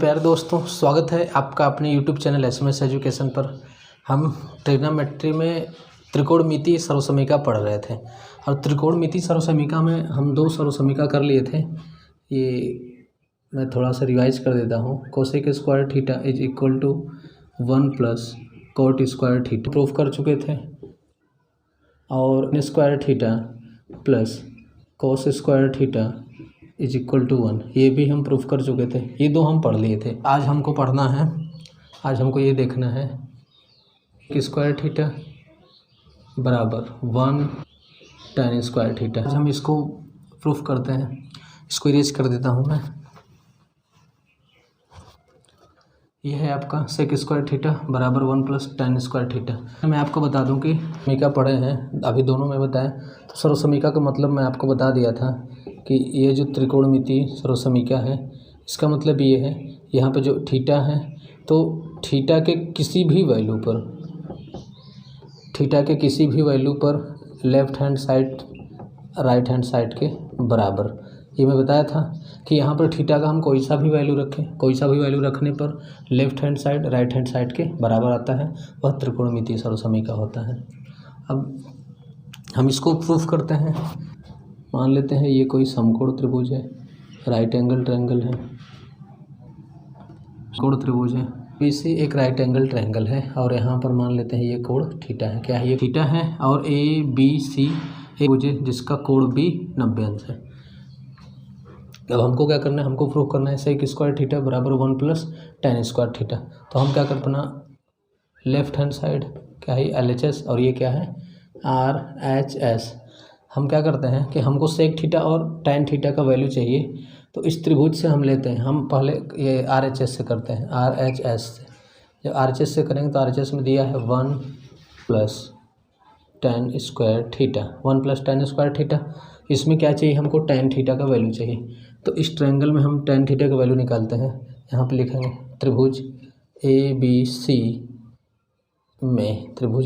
प्यारे दोस्तों, स्वागत है आपका अपने YouTube चैनल SMS एजुकेशन पर। हम ट्रिग्नोमेट्री में त्रिकोणमिति सर्वसमीका पढ़ रहे थे और त्रिकोणमिति सर्वसमीका में हम दो सर्वसमीका कर लिए थे। ये मैं थोड़ा सा रिवाइज कर देता हूँ। Cosec square theta is equal to 1 plus cot square theta proof कर चुके थे, और square theta plus cos square theta is equal to 1 ये भी हम प्रूफ कर चुके थे। ये दो हम पढ़ लिए थे। आज हमको पढ़ना है, आज हमको ये देखना है कि स्क्वायर थीटा बराबर 1 tan स्क्वायर थीटा। आज हम इसको प्रूफ करते हैं। इसको इरेज कर देता हूँ मैं। ये है आपका सेक स्क्वायर थीटा बराबर 1 प्लस tan स्क्वायर थीटा। मैं आपको बता दूं कि समीका पढ़े हैं, अभी दोनों में बताएं तो सर्वसमीका का मतलब मैं आपको बता दिया था कि ये जो त्रिकोणमिति सर्वसमीका है इसका मतलब ये है, यहाँ पे जो थीटा है तो थीटा के किसी भी वैल्यू पर left hand side right hand side के बराबर। ये मैं बताया था कि यहाँ पर थीटा का हम कोई सा भी वैल्यू रखें, कोई सा भी वैल्यू रखने पर left hand side right hand side के बराबर आता है, वह त्रिकोणमितीय सर्वसमीका होता है। अब हम इसको प्रूफ करते हैं। मान लेते हैं ये कोई समकोण त्रिभुज है, राइट एंगल ट्रायंगल है, कोण त्रिभुज है, इसी एक राइट एंगल ट्रायंगल है, और यहाँ पर मान लेते हैं ये कोण थीटा है। क्या है? ये थीटा है, और ABC त्रिभुज है जिसका कोण भी 90 अंश है। अब हमको क्या करना है, हमको प्रूफ करना है सेक स्क्वायर थीटा बराबर 1 प्लस tan स्क्वायर थीटा। तो हम क्या करना, लेफ्ट हैंड साइड क्या है LHS और ये क्या है RHS। हम क्या करते हैं कि हमको सेक थीटा और tan थीटा का वैल्यू चाहिए, तो इस त्रिभुज से हम लेते हैं। हम पहले ये RHS से करते हैं, RHS से। जब RHS से करेंगे तो RHS में दिया है 1 plus tan square theta, 1 plus tan square theta. इसमें क्या चाहिए हमको, tan थीटा का वैल्यू चाहिए। तो इस ट्रायंगल में हम tan थीटा का वैल्यू निकालते हैं। यहाँ पे लिखेंगे त्रिभुज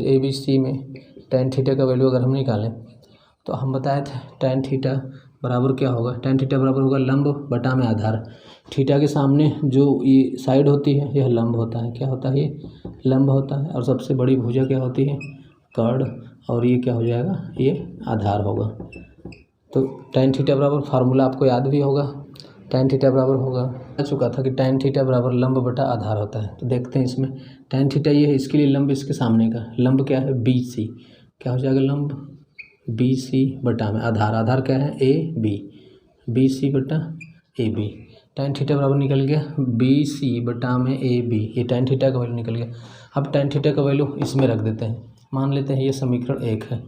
ABC में tan थीटा का वैल्यू अगर हम निकालें तो हम बताए थे tan थीटा बराबर क्या होगा, tan थीटा बराबर होगा लंब बटा में आधार। थीटा के सामने जो ये साइड होती है यह लंब होता है। क्या होता है? ये लंब होता है। और सबसे बड़ी भुजा क्या होती है, कर्ण, और ये क्या हो जाएगा, ये आधार होगा। तो tan थीटा बराबर फार्मूला आपको याद भी होगा, tan थीटा बराबर होगा, आ चुका था कि tan थीटा बराबर लंब बटा आधार होता है। तो देखते हैं इसमें tan थीटा ये है, इसके लिए लंब इसके सामने का लंब क्या है BC। क्या हो जाएगा, लंब BC बटा में आधार। आधार क्या है AB, BC बटा AB। tan थीटा बराबर निकल गया BC बटा में AB। ये tan थीटा का वैल्यू निकल गया। अब tan थीटा का वैल्यू इसमें रख देते हैं। मान लेते हैं ये समीकरण 1 है।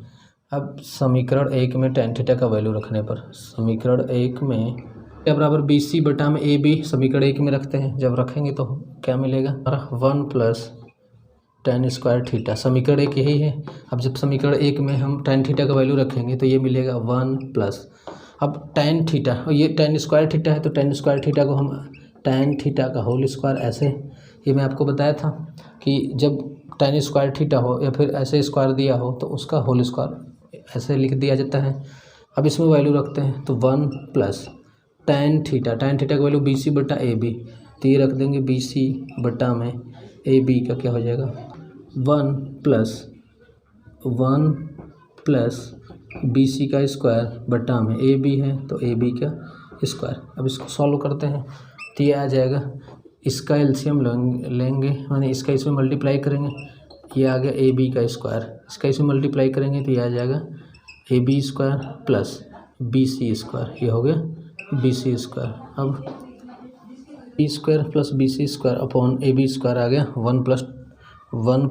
अब समीकरण 1 में tan थीटा का वैल्यू रखने पर, समीकरण 1 में क्या बराबर BC बटा में AB समीकरण 1 में रखते हैं। जब रखेंगे तो क्या मिलेगा, 1 प्लस tan स्क्वायर थीटा। समीकरण 1 यही है। अब जब समीकरण 1 में हम tan थीटा का वैल्यू रखेंगे तो ये मिलेगा 1 प्लस, अब tan थीटा, और ये tan स्क्वायर थीटा है तो tan स्क्वायर थीटा को हम tan थीटा का होल स्क्वायर ऐसे, ये मैं आपको बताया था कि जब tan स्क्वायर थीटा हो या फिर ऐसे स्क्वायर दिया हो तो उसका होल स्क्वायर ऐसे लिख दिया जाता है। अब इसमें वैल्यू रखते हैं तो 1 प्लस tan थीटा का वैल्यू BC बटा AB, तो ये रख देंगे BC बटा में AB का क्या हो जाएगा 1 प्लस BC का स्क्वायर बटा में AB है तो AB का स्क्वायर। अब इसको सॉल्व करते हैं तो ये आ जाएगा, इसका एलसीएम लेंगे, माने इसका इसमें मल्टीप्लाई करेंगे, ये आ गया AB का स्क्वायर। इसका इसमें मल्टीप्लाई करेंगे तो ये आ जाएगा AB square plus BC square, ये हो गया BC स्क्वायर। अब B square plus BC square upon AB square आ गया 1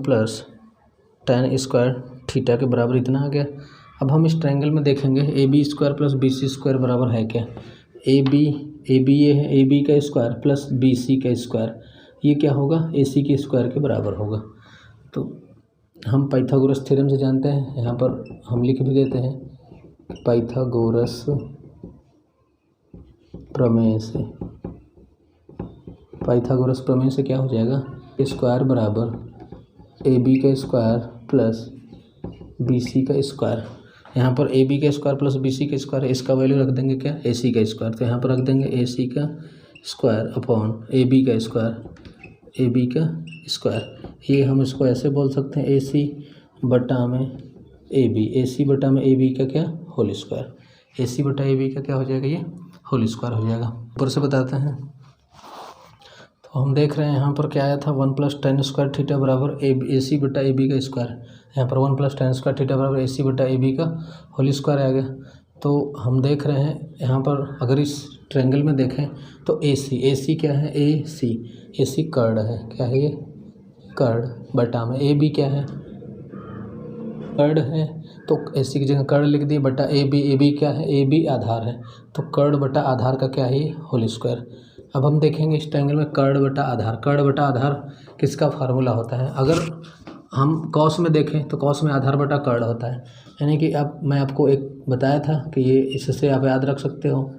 प्लस tan स्क्वायर थीटा के बराबर इतना आ गया। अब हम इस ट्रायंगल में देखेंगे AB square plus BC square बराबर है क्या, AB ये है AB का स्क्वायर प्लस BC का स्क्वायर, ये क्या होगा AC के स्क्वायर के बराबर होगा। तो हम पाइथागोरस थ्योरम से जानते हैं, यहाँ पर हम लिख भी देते हैं पाइथागोरस प्रमेय से क्या हो जाएगा, स्क्वायर बराबर AB का स्क्वायर प्लस BC का स्क्वायर। यहाँ पर AB का स्क्वायर प्लस BC का स्क्वायर है, इसका वैल्यू रख देंगे क्या AC का स्क्वायर, तो यहाँ पर रख देंगे AC का स्क्वायर अपॉन ए बी का स्क्वायर, ए बी का स्क्वायर। ये हम इसको ऐसे बोल सकते हैं ए सी बटा में ए बी, ए सी बटा में ए बी का क्या होल स्क्वायर, ए सी बटा ए बी का क्या हो जाएगा, ये होल स्क्वायर हो जाएगा। ऊपर से बताते हैं। तो हम देख रहे हैं यहाँ पर क्या आया था, 1 + tan स्क्वायर थीटा बराबर ए सी बटा ए बी का स्क्वायर। यहाँ पर 1 + tan स्क्वायर थीटा बराबर ए सी बटा ए बी का होल स्क्वायर आ गया। तो हम देख रहे हैं यहाँ पर अगर इस ट्रायंगल में देखें तो ए सी क्या है, ए सी कर्ड है, क्या है ये कर्ड, बटा में ए बी क्या है कर्ड है, तो ए सी की जगह कर्ड लिख दिए, बटा ए बी क्या है, ए बी आधार है, तो कर्ड बटा आधार का क्या है, ये होल स्क्वायर। अब हम देखेंगे इस ट्रायंगल में कर्ड बटा आधार किसका फार्मूला होता है। अगर हम कॉस में देखें तो कॉस में आधार बटा कर्ड होता है, यानी कि अब मैं आपको एक बताया था कि ये इससे आप याद रख सकते हो,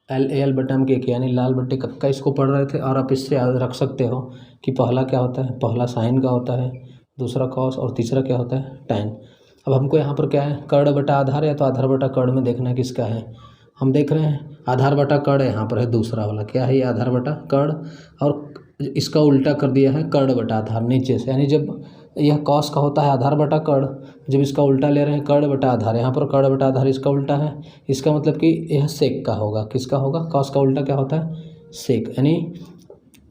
एल बटा में के, यानी लाल बट्टे कक्का इसको पढ़ रहे थे, और आप इससे याद रख सकते हो कि पहला क्या होता है, पहला साइन का होता है, दूसरा कॉस और तीसरा क्या होता है टैन। अब हमको यहाँ पर क्या है, कर्ड बटा आधार है, तो आधार बटा कर्ड में देखना है किसका है। हम देख रहे हैं आधार बटा कर्ड यहाँ पर है, दूसरा वाला क्या है, ये आधार बटा कर्ड, और इसका उल्टा कर दिया है कर्ड बटा आधार नीचे से, यानी जब यह कॉस का होता है आधार बटा कर्ड, जब इसका उल्टा ले रहे हैं कर्ड बटा आधार, यहाँ पर कर्ड बटा आधार इसका उल्टा है, इसका मतलब कि यह सेक का होगा, किसका होगा, कॉस का उल्टा क्या होता है सेक, यानी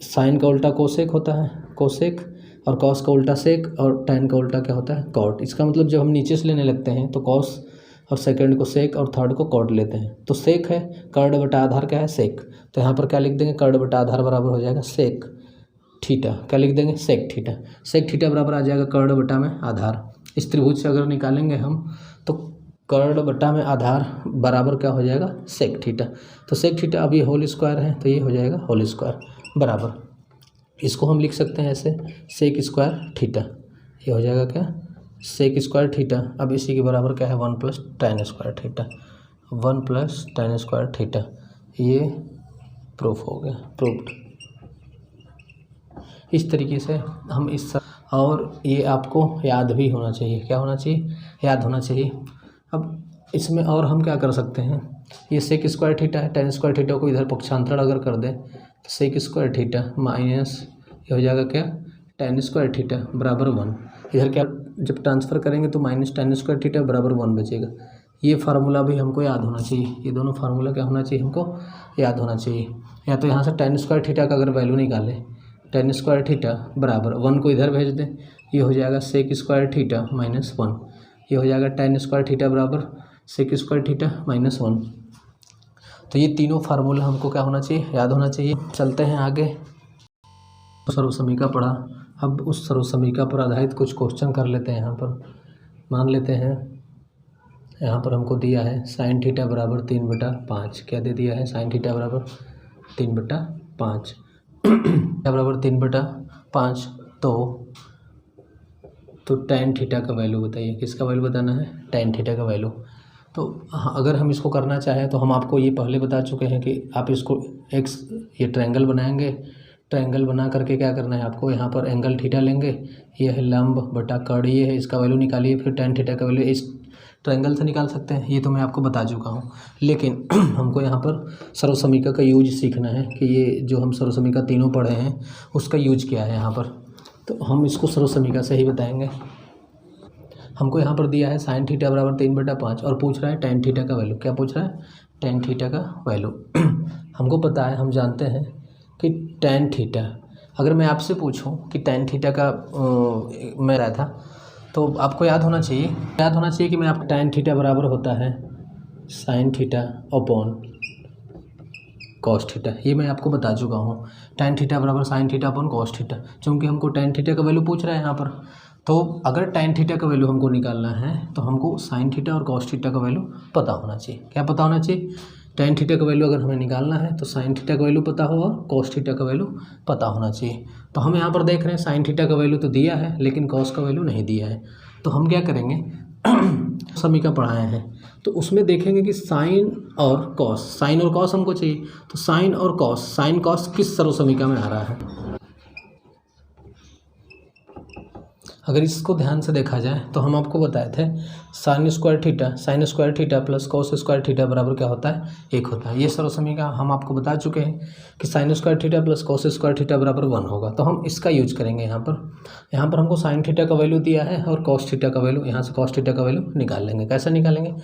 साइन का उल्टा कोसेक होता है कोसेक, और कॉस का उल्टा सेक, और टैन का उल्टा क्या होता है कॉट। इसका मतलब जब हम नीचे से लेने लगते हैं तो कॉस, और सेकंड को सेक, और थर्ड को कॉट लेते हैं, तो सेक है, कर्ड बटा आधार क्या है सेक, तो यहाँ पर क्या लिख देंगे, कर्ड बटा आधार बराबर हो जाएगा सेक थीटा, क्या लिख देंगे सेक थीटा बराबर आ जाएगा कर्ड बटा में आधार। इस त्रिभुज से अगर निकालेंगे हम तो कर्ड बटा में आधार बराबर क्या हो जाएगा सेक थीटा, तो सेक थीटा अब ये होल स्क्वायर है, तो ये हो जाएगा होल स्क्वायर बराबर, इसको हम लिख सकते हैं ऐसे सेक स्क्वायर थीटा, ये हो जाएगा क्या सेक स्क्वायर थीटा। अब इसी के बराबर क्या है 1 + tan square theta, 1 + tan square theta, ये प्रूफ हो गया, प्रूफ्ड। इस तरीके से हम इस, और ये आपको याद भी होना चाहिए, क्या होना चाहिए, याद होना चाहिए। अब इसमें और हम क्या कर सकते हैं, ये सेक स्क्वायर थीटा है, tan स्क्वायर थीटा को इधर पक्षांतरण अगर कर दें तो सेक स्क्वायर थीटा माइनस ये हो जाएगा क्या tan स्क्वायर थीटा बराबर 1, इधर क्या जब ट्रांसफ़र करेंगे तो माइनस tan स्क्वायर थीटा बराबर 1 बचेगा। ये फार्मूला भी हमको याद होना चाहिए, ये दोनों फार्मूला क्या होना चाहिए, हमको याद होना चाहिए। या तो यहाँ से tan स्क्वायर थीटा का अगर वैल्यू निकालें, tan स्क्वायर थीटा बराबर 1 को इधर भेज दें, ये हो जाएगा सेक स्क्वायर थीटा माइनस 1, ये हो जाएगा tan स्क्वायर थीटा बराबर सेक स्क्वायर थीटा माइनस 1। तो ये तीनों फार्मूला हमको क्या होना चाहिए, याद होना चाहिए। चलते हैं आगे, सर्वसमीका पढ़ा, अब उस सर्वसमीका पर आधारित कुछ क्वेश्चन कर लेते हैं। यहाँ पर मान लेते हैं, यहाँ पर हमको दिया है साइन थीटा बराबर 3/5, क्या दे दिया है साइन थीटा बराबर 3/5 बराबर 3/5, तो tan थीटा का वैल्यू बताइए, किसका वैल्यू बताना है, tan थीटा का वैल्यू। तो अगर हम इसको करना चाहें तो हम आपको ये पहले बता चुके हैं कि आप इसको एक्स, ये ट्रायंगल बनाएंगे, ट्रायंगल बना करके क्या करना है आपको, यहाँ पर एंगल थीटा लेंगे, ये है लंब बटा कर्ड, ये है इसका वैल्यू निकालिए, फिर tan थीटा का वैल्यू इस ट्रायंगल से निकाल सकते हैं, ये तो मैं आपको बता चुका हूँ। लेकिन हमको यहाँ पर सर्वसमीका का यूज सीखना है कि ये जो हम सर्वसमीका तीनों पढ़े हैं उसका यूज क्या है यहाँ पर, तो हम इसको सर्वसमीका से ही बताएंगे। हमको यहाँ पर दिया है साइन थीटा बराबर 3/5 और पूछ रहा है tan थीटा का वैल्यू, क्या पूछ रहा है tan थीटा का वैल्यू। हमको पता है, हम जानते हैं कि tan थीटा, अगर मैं आपसे पूछूं कि tan थीटा का मैं रहा था, तो आपको याद होना चाहिए कि मैं आपको tan थीटा बराबर होता है sine theta upon cos theta, ये मैं आपको बता चुका हूँ। tan थीटा बराबर sine theta upon cos theta, चूँकि हमको tan थीटा का वैल्यू पूछ रहा है यहाँ पर, तो अगर tan थीटा का वैल्यू हमको निकालना है तो हमको साइन थीटा और कॉस थीटा का वैल्यू पता होना चाहिए। क्या पता होना चाहिए, tan थीटा का वैल्यू अगर हमें निकालना है तो साइन थीटा का वैल्यू पता हो और कॉस थीटा का वैल्यू पता होना चाहिए। तो हम यहाँ पर देख रहे हैं साइन थीटा का वैल्यू तो दिया है लेकिन कॉस का वैल्यू नहीं दिया है, तो हम क्या करेंगे समीका पढ़ाए हैं तो उसमें देखेंगे कि साइन और कॉस हमको चाहिए, तो साइन और कॉस, साइन कॉस किस सर्वसमीका में आ रहा है। अगर इसको ध्यान से देखा जाए तो हम आपको बताए थे sine square theta plus cos square theta बराबर क्या होता है, 1 होता है। ये सर्व समीकरण हम आपको बता चुके हैं कि sine square theta plus cos square theta बराबर 1 होगा। तो हम इसका यूज करेंगे यहाँ पर हमको साइन थीटा का वैल्यू दिया है और कॉस थीटा का वैल्यू, यहाँ से कॉस थीटा का वैल्यू निकाल लेंगे। कैसे निकालेंगे,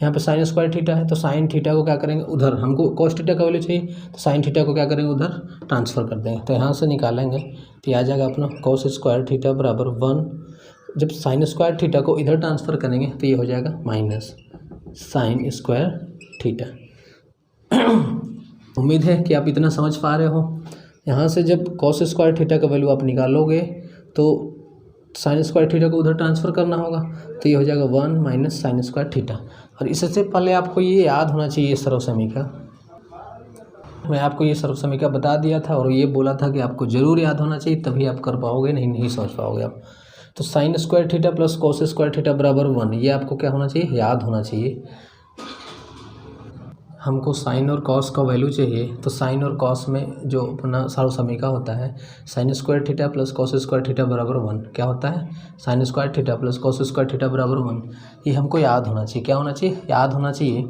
यहाँ पे साइन स्क्वायर थीटा है तो साइन थीटा को क्या करेंगे उधर, हमको कॉस थीटा का वैल्यू चाहिए तो साइन थीटा को क्या करेंगे उधर ट्रांसफ़र कर देंगे। तो यहाँ से निकालेंगे तो ये आ जाएगा अपना कॉस स्क्वायर थीटा बराबर 1। जब साइन स्क्वायर थीटा को इधर ट्रांसफ़र करेंगे तो ये हो जाएगा माइनस साइन स्क्वायर थीटा। उम्मीद है कि आप इतना समझ पा रहे हो। यहाँ से जब कॉस स्क्वायर थीटा का वैल्यू आप निकालोगे तो साइन स्क्वायर थीटा को उधर ट्रांसफ़र करना होगा तो ये हो जाएगा 1 माइनस साइन स्क्वायर थीटा। और इससे पहले आपको ये याद होना चाहिए, ये सर्व समीकरण मैं आपको ये सर्व समीकरण बता दिया था और ये बोला था कि आपको ज़रूर याद होना चाहिए, तभी आप कर पाओगे, नहीं समझ पाओगे आप। तो sine square theta plus cos square theta बराबर 1, ये आपको क्या होना चाहिए, याद होना चाहिए। हमको साइन और कॉस का वैल्यू चाहिए तो साइन और कॉस में जो अपना सर्व समीकरण होता है sine square theta plus cos square theta बराबर 1 क्या होता है, sine square theta plus cos square theta बराबर 1। ये हमको याद होना चाहिए, क्या होना चाहिए, याद होना चाहिए।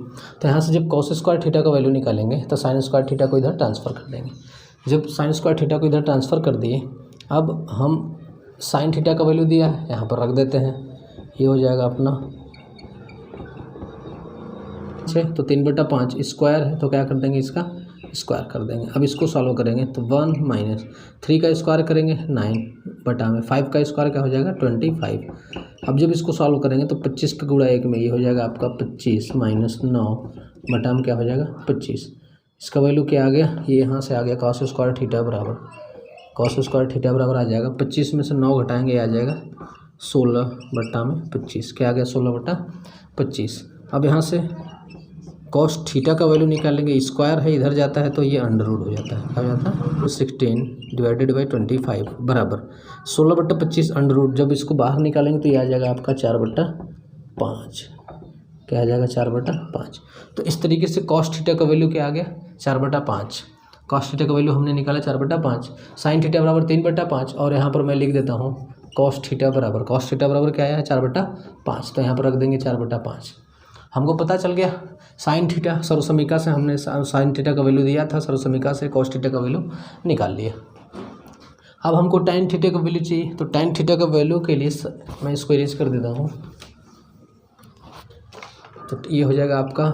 तो यहाँ से जब कॉस स्क्वायर थीटा का वैल्यू निकालेंगे तो साइन स्क्वायर थीटा को इधर ट्रांसफ़र कर देंगे। जब साइन स्क्वायर थीटा को इधर ट्रांसफ़र कर दिए, अब हम साइन थीटा का वैल्यू दिया है यहाँ पर रख देते हैं, ये हो जाएगा अपना 6 तो 3/5 स्क्वायर है तो क्या कर देंगे, इसका स्क्वायर कर देंगे। अब इसको सॉल्व करेंगे तो 1 माइनस 3 का स्क्वायर करेंगे 9/5 का स्क्वायर क्या हो जाएगा 25। अब जब इसको सॉल्व करेंगे तो 25 का गुणा 1 में ये हो जाएगा आपका 25 माइनस 9 क्या हो जाएगा 25। इसका वैल्यू क्या आ गया, ये यहाँ से आ गया कॉस स्क्वायर थीटा बराबर आ जाएगा 25 में से 9 घटाएंगे आ जाएगा 16/25। क्या आ गया 16/25। अब यहाँ से कॉस थीटा का वैल्यू निकालेंगे, स्क्वायर है इधर जाता है तो ये अंडर रूट हो जाता है, क्या हो जाता है 16/25 बराबर 16/25 अंडर रूट। जब इसको बाहर निकालेंगे तो ये आ जाएगा आपका 4/5। क्या आ जाएगा 4/5। तो इस तरीके से कॉस थीटा का वैल्यू क्या आ गया 4/5। कॉस थीटा का वैल्यू हमने निकाला 4/5। साइन थीटा बराबर 3/5 और यहाँ पर मैं लिख देता हूँ कॉस थीटा बराबर क्या है 4/5। तो यहाँ पर रख देंगे 4/5। हमको पता चल गया साइन थीटा सर्व समीकरण से हमने साइन थीटा का वैल्यू दिया था, सर्व समीकरण से कॉस थीटा का वैल्यू निकाल लिया। अब हमको tan थीटा का वैल्यू चाहिए तो tan थीटा का वैल्यू के लिए मैं इसको इरेज कर देता हूँ। तो ये हो जाएगा आपका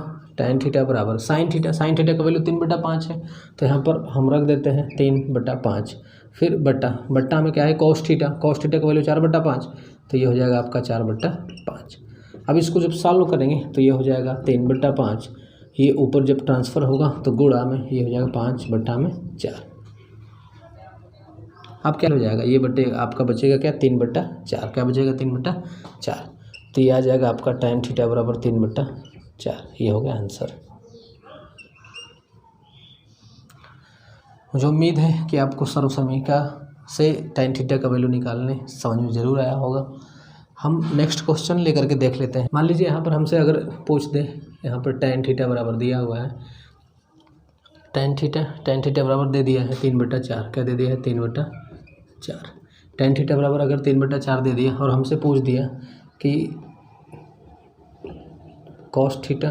tan थीटा बराबर साइन थीटा का वैल्यू 3/5 है तो यहाँ पर हम रख देते हैं 3/5। फिर बट्टा में क्या है कॉस थीटा का वैल्यू 4/5 तो ये हो जाएगा आपका 4/5। अब इसको जब सॉल्व करेंगे तो ये हो जाएगा 3/5, ये ऊपर जब ट्रांसफ़र होगा तो गुणा में ये हो जाएगा 5/4। अब क्या हो जाएगा ये बटे आपका बचेगा क्या 3/4, क्या बचेगा 3/4। तो ये आ जाएगा आपका tan थीटा बराबर 3/4। ये हो गया आंसर। मुझे उम्मीद है कि आपको सर्व समीकरण से tan थीटा का वैल्यू निकालने समझ में ज़रूर आया होगा। हम नेक्स्ट क्वेश्चन लेकर के देख लेते हैं। मान लीजिए यहाँ पर हमसे अगर पूछ दे, यहाँ पर tan थीटा बराबर दिया हुआ है, tan थीटा बराबर दे दिया है 3/4। क्या दे दिया है 3/4। tan थीटा बराबर अगर 3/4 दे दिया और हमसे पूछ दिया कि कॉस थीटा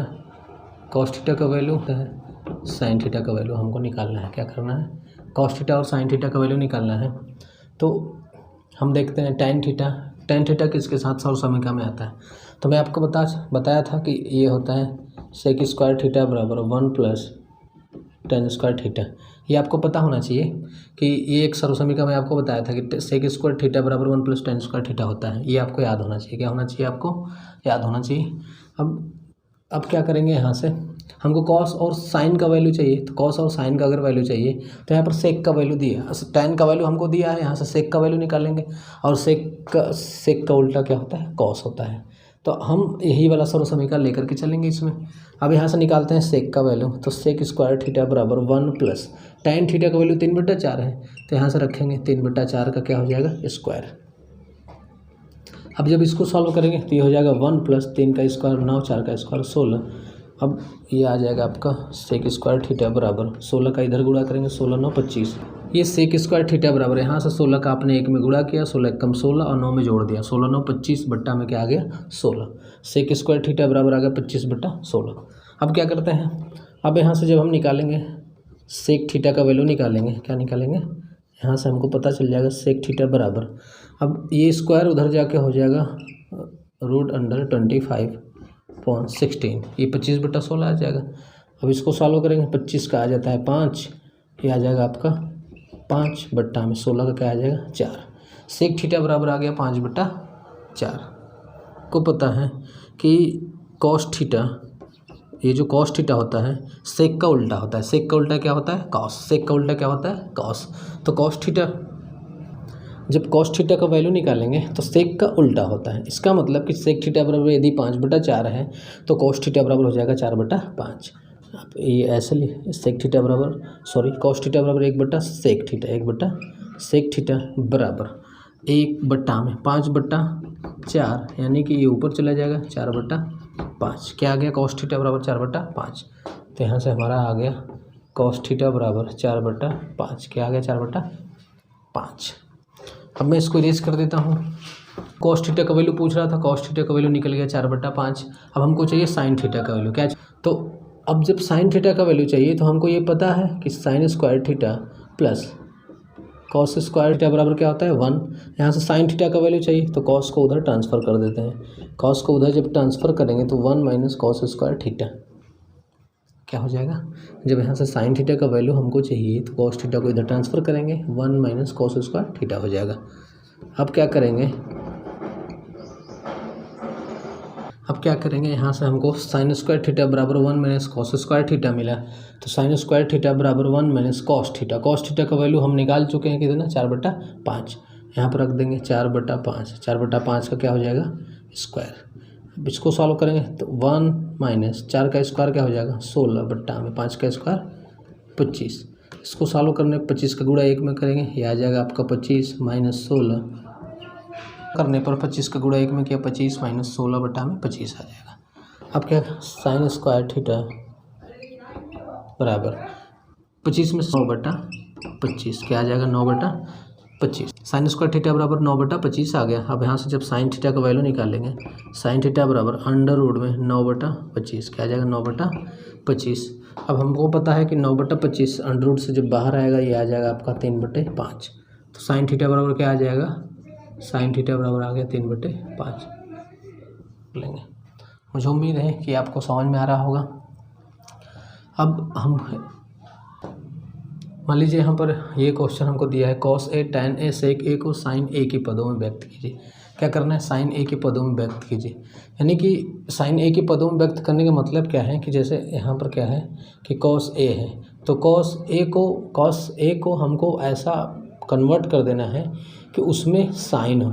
का वैल्यू है, साइन थीटा का वैल्यू हमको निकालना है। क्या करना है, कॉस थीटा और साइन थीटा का वैल्यू निकालना है। तो हम देखते हैं tan थीटा किसके साथ सर्व समीकरण में आता है। तो मैं आपको बताया था कि ये होता है सेक स्क्वायर थीटा बराबर 1 प्लस tan स्क्वायर थीटा। ये आपको पता होना चाहिए कि ये एक सर्व समीकरण में आपको बताया था कि सेक स्क्वायर थीटा बराबर 1 प्लस tan स्क्वायर थीटा होता है। ये आपको याद होना चाहिए। क्या होना चाहिए, आपको याद होना चाहिए। अब क्या करेंगे, यहाँ से हमको कॉस और साइन का वैल्यू चाहिए। तो कॉस और साइन का अगर वैल्यू चाहिए तो यहाँ पर सेक का वैल्यू दिया, tan का वैल्यू हमको दिया है, यहाँ से सेक का वैल्यू निकालेंगे। और सेक का उल्टा क्या होता है, कॉस होता है। तो हम यही वाला सर्व समीकरण लेकर के चलेंगे इसमें। अब यहाँ से निकालते हैं सेक का वैल्यू। तो सेक स्क्वायर थीटा बराबर 1 प्लस tan थीटा का वैल्यू 3/4 है तो यहाँ से रखेंगे 3/4 का क्या हो जाएगा स्क्वायर। अब जब इसको सॉल्व करेंगे तो ये हो जाएगा 1 प्लस 3 का स्क्वायर 9, 4 का स्क्वायर 16। अब ये आ जाएगा आपका सेक स्क्वायर थीटा बराबर 16 का इधर गुणा करेंगे 16 9 25 ये सेक स्क्वायर थीटा बराबर है, यहाँ से 16 का आपने 1 में गुणा किया, 16 कम 16 और 9 में जोड़ दिया, 16 9 25 बट्टा में क्या आ गया 16। सेक स्क्वायर थीटा बराबर आ गया 25/16। अब क्या करते हैं, अब यहाँ से जब हम निकालेंगे सेक थीटा का वैल्यू निकालेंगे, क्या निकालेंगे, यहाँ से हमको पता चल जाएगा सेक थीटा बराबर, अब ये स्क्वायर उधर जाके हो जाएगा √25/16, ये 25/16 आ जाएगा। अब इसको सॉल्व करेंगे, 25 का आ जाता है 5, ये आ जाएगा आपका 5/16 का क्या आ जाएगा 4। सेक थीटा बराबर आ गया 5/4। को पता है कि कॉस थीटा, ये जो कॉस थीटा होता है सेक का उल्टा होता है, सेक का उल्टा क्या होता है कॉस, सेक का उल्टा क्या होता है कॉस। तो कॉस थीटा, जब कॉस थीटा का वैल्यू निकालेंगे तो सेक का उल्टा होता है, इसका मतलब कि सेक थीटा बराबर यदि 5/4 है तो कॉस थीटा बराबर हो जाएगा 4/5। आप ये ऐसे लिए सेक थीटा बराबर, सॉरी कॉस थीटा बराबर 1/सेक थीटा, 1/सेक थीटा बराबर 1/5/4, यानी कि ये ऊपर चला जाएगा 4/5। क्या आ गया कॉस थीटा बराबर 4/5। तो यहाँ से हमारा आ गया कॉस थीटा बराबर 4/5, क्या आ गया 4/5। अब मैं इसको इरेज कर देता हूँ, कॉस थीटा का वैल्यू पूछ रहा था, कॉस थीटा का वैल्यू निकल गया 4/5। अब हमको चाहिए साइन थीटा का वैल्यू, क्या, तो अब जब साइन थीटा का वैल्यू चाहिए तो हमको ये पता है कि sine square theta plus cos square theta बराबर क्या होता है 1। यहाँ से साइन थीटा का वैल्यू चाहिए तो कॉस को उधर ट्रांसफ़र कर देते हैं, कॉस को उधर जब ट्रांसफ़र करेंगे तो 1 - कॉस स्क्वायर थीटा क्या हो जाएगा। जब यहाँ से साइन थीटा का वैल्यू हमको चाहिए तो कॉस थीटा को इधर ट्रांसफ़र करेंगे, 1 - कॉस स्क्वायर थीटा हो जाएगा। अब क्या करेंगे, यहाँ से हमको साइन स्क्वायर थीटा बराबर 1 - कॉस स्क्वायर थीटा मिला, तो साइन स्क्वायर थीटा बराबर 1 - कॉस थीटा, कॉस थीटा का वैल्यू हम निकाल चुके हैं कितना 4/5, यहाँ पर रख देंगे 4/5, 4/5 का क्या हो जाएगा स्क्वायर। अब इसको सॉल्व करेंगे तो 1 - 4 का स्क्वायर क्या हो जाएगा 16/5 का स्क्वायर 25। इसको सॉल्व करने 25 का गुणा 1 में करेंगे, ये आ जाएगा आपका 25 - 16 करने पर 25 का गुणा 1 में किया 25 - 16/25 आ जाएगा। अब क्या साइन स्क्वायर थीटा बराबर 25 में 9/25 क्या आ जाएगा 9/25। साइन स्क्वायर थीटा बराबर 9/25 आ गया। अब यहाँ से जब साइन थीटा का वैल्यू निकालेंगे, साइन थीटा बराबर अंडर रूट में 9/25 क्या आ जाएगा 9/25। अब हमको पता है कि 9/25 अंडर रूट से जब बाहर आएगा ये आ जाएगा आपका 3/5। तो साइन थीटा बराबर क्या आ जाएगा, साइन थीटा बराबर आ गया 3/5 लेंगे। मुझे उम्मीद है कि आपको समझ में आ रहा होगा। अब हम मान लीजिए यहाँ पर ये क्वेश्चन हमको दिया है cos A tan A sec A को sin A के पदों में व्यक्त कीजिए। क्या करना है, sin A के पदों में व्यक्त कीजिए, यानी कि sin A के पदों में व्यक्त करने का मतलब क्या है कि जैसे यहाँ पर क्या है कि cos A है तो cos A को हमको ऐसा कन्वर्ट कर देना है कि उसमें साइन हो,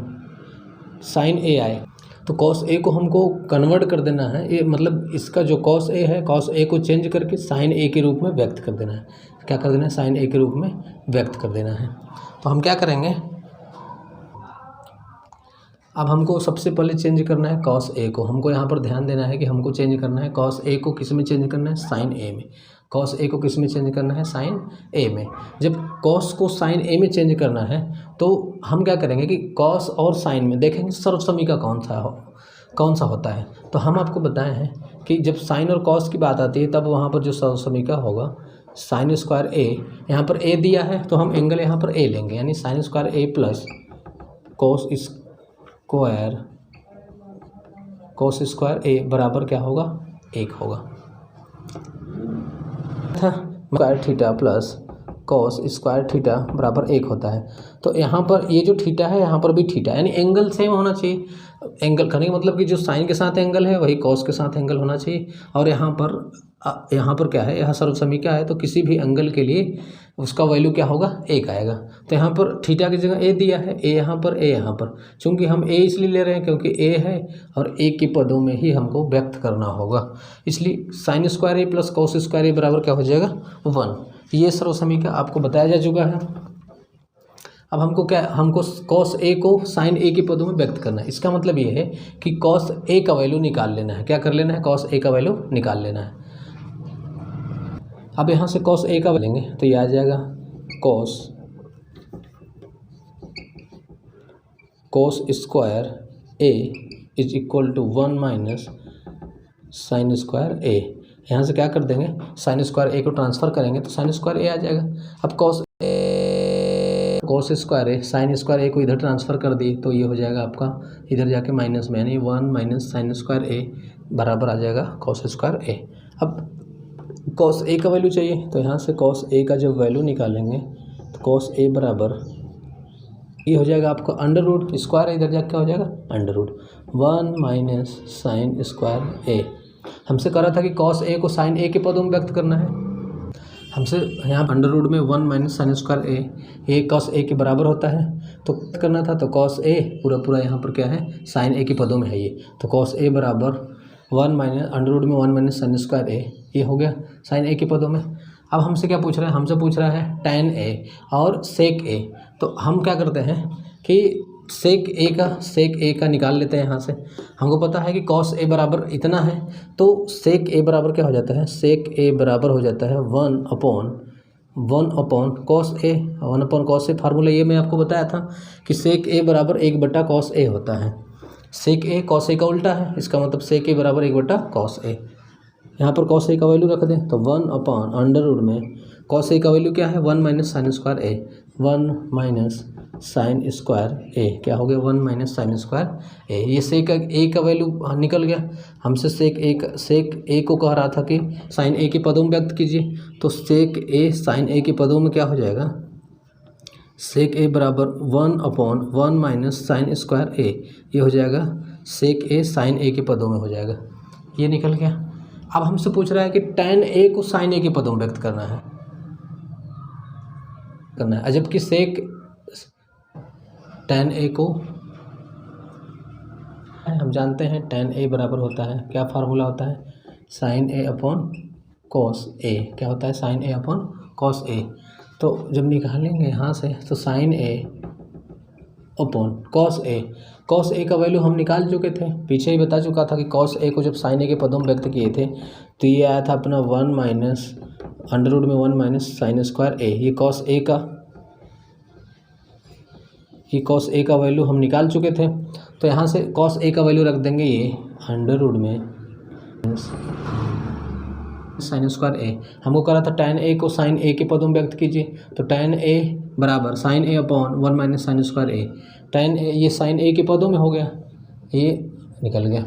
साइन A आए। तो cos A को हमको कन्वर्ट कर देना है, ये मतलब इसका जो cos A है cos A को चेंज करके sin A के रूप में व्यक्त कर देना है। क्या कर देना है, sin A के रूप में व्यक्त कर देना है। तो हम क्या करेंगे, अब हमको सबसे पहले चेंज करना है cos A को, हमको यहाँ पर ध्यान देना है कि हमको चेंज करना है cos A को किस में चेंज करना है sin A में, cos A को किस में चेंज करना है sin A में। जब cos को sin A में चेंज करना है तो हम क्या करेंगे कि cos और sin में देखेंगे सर्वसमीका कौन सा होता है। तो हम आपको बताए हैं कि जब sin और cos की बात आती है तब वहाँ पर जो सर्वसमीका होगा sin स्क्वायर A, यहाँ पर A दिया है तो हम एंगल यहाँ पर A लेंगे, यानी sin square A plus cos square A बराबर क्या होगा 1 होगा। Square theta plus cos square theta बराबर 1 होता है। तो यहाँ पर ये जो थीटा है यहाँ पर भी थीटा, यानी एंगल सेम होना चाहिए। एंगल करने का मतलब कि जो साइन के साथ एंगल है वही cos के साथ एंगल होना चाहिए। और यहाँ पर क्या है, यहाँ सर्वसमीका है तो किसी भी एंगल के लिए उसका वैल्यू क्या होगा 1 आएगा। तो यहाँ पर थीटा की जगह A दिया है, A यहाँ पर A यहाँ पर, चूँकि हम A इसलिए ले रहे हैं क्योंकि A है और A के पदों में ही हमको व्यक्त करना होगा, इसलिए sine square A plus cos square A बराबर क्या हो जाएगा 1। ये सर्वसमीका आपको बताया जा चुका है। अब हमको cos A को sin A के पदों में व्यक्त करना है। इसका मतलब ये है कि cos A का वैल्यू निकाल लेना है। क्या कर लेना है, cos A का वैल्यू निकाल लेना है। अब यहाँ से cos A का लेंगे तो ये आ जाएगा cos cos square A is equal to 1 minus sine square A. यहाँ से क्या कर देंगे, साइन स्क्वायर ए को ट्रांसफ़र करेंगे तो साइन स्क्वायर ए आ जाएगा। अब कॉस स्क्वायर ए, साइन स्क्वायर ए को इधर ट्रांसफ़र कर दी तो ये हो जाएगा आपका इधर जाके माइनस में, यानी 1 माइनस साइन स्क्वायर ए बराबर आ जाएगा कॉस स्क्वायर ए। अब कॉस ए का वैल्यू चाहिए तो यहाँ से कॉस ए का जब वैल्यू निकालेंगे तो कॉस ए बराबर ये हो जाएगा आपका अंडर रूट, स्क्वायर इधर जाके क्या हो जाएगा under root 1 minus sine square A. हमसे कहा था कि कॉस ए को साइन ए के पदों में व्यक्त करना है। हमसे यहाँ अंडर रूट में 1 minus sine square A cos A के बराबर होता है तो करना था, तो कॉस ए पूरा यहाँ पर क्या है साइन ए के पदों में है ये, तो कॉस ए बराबर 1 माइनस अंडर रूट में 1 माइनस साइन स्क्वायर ए, ये हो गया साइन ए के पदों में। अब हमसे क्या पूछ रहा है, हमसे पूछ रहा है tan ए और सेक ए। तो हम क्या करते हैं कि सेक ए का निकाल लेते हैं यहाँ से। हमको पता है कि कॉस ए बराबर इतना है तो सेक ए बराबर क्या हो जाता है, सेक ए बराबर हो जाता है 1 upon cos A. 1 upon cos A formula ये मैं आपको बताया था कि सेक ए बराबर 1 कॉस ए होता है। सेक ए कॉस ए का उल्टा है, इसका मतलब सेक ए बराबर 1 कॉस ए। यहाँ पर कॉस ए का वैल्यू रख दें तो 1 अपॉन अंडर रूट में कॉस ए का वैल्यू क्या है 1 माइनस साइन स्क्वायर ए, 1 माइनस साइन स्क्वायर ए क्या हो गया 1 माइनस साइन स्क्वायर ए। ये सेक ए का वैल्यू निकल गया। हमसे सेक ए को कह रहा था कि साइन ए के पदों में व्यक्त कीजिए, तो सेक ए साइन ए के पदों में क्या हो जाएगा, सेक ए बराबर 1 अपॉन 1 माइनस साइन स्क्वायर ए, ये हो जाएगा सेक ए साइन ए के पदों में हो जाएगा, ये निकल गया। अब हमसे पूछ रहा है कि tan ए को साइन ए के पदों में व्यक्त करना है जबकि सेक tan ए को हम जानते हैं tan ए बराबर होता है, क्या फार्मूला होता है sign A upon cos A, क्या होता है sign A upon cos A. तो जब निकालेंगे यहाँ से तो sign A upon cos A का वैल्यू हम निकाल चुके थे, पीछे ही बता चुका था कि कॉस ए को जब साइन ए के पदों में व्यक्त किए थे तो ये आया था अपना 1 माइनस अंडर रूट में 1 माइनस साइन स्क्वायर ए। ये कॉस ए का वैल्यू हम निकाल चुके थे, तो यहाँ से कॉस ए का वैल्यू रख देंगे ये अंडर रूट में साइन स्क्वायर ए। हमको कहा था tan ए को साइन ए के पदों में व्यक्त कीजिए, तो tan ए बराबर साइन ए अपॉन 1 माइनस साइन स्क्वायर ए। tan ए ये साइन ए के पदों में हो गया, ये निकल गया।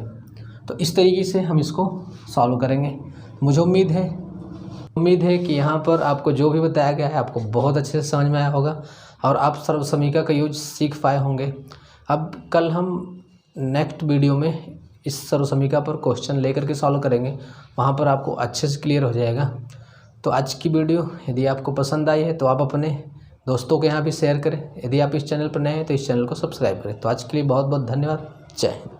तो इस तरीके से हम इसको सॉल्व करेंगे। मुझे उम्मीद है कि यहाँ पर आपको जो भी बताया गया है आपको बहुत अच्छे से समझ में आया होगा और आप सर्वसमीका का यूज सीख पाए होंगे। अब कल हम नेक्स्ट वीडियो में इस सर्वसमीका पर क्वेश्चन लेकर के सॉल्व करेंगे, वहाँ पर आपको अच्छे से क्लियर हो जाएगा। तो आज की वीडियो यदि आपको पसंद आई है तो आप अपने दोस्तों के यहाँ भी शेयर करें। यदि आप इस चैनल पर नए हैं तो इस चैनल को सब्सक्राइब करें। तो आज के लिए बहुत बहुत धन्यवाद। जय हिंद।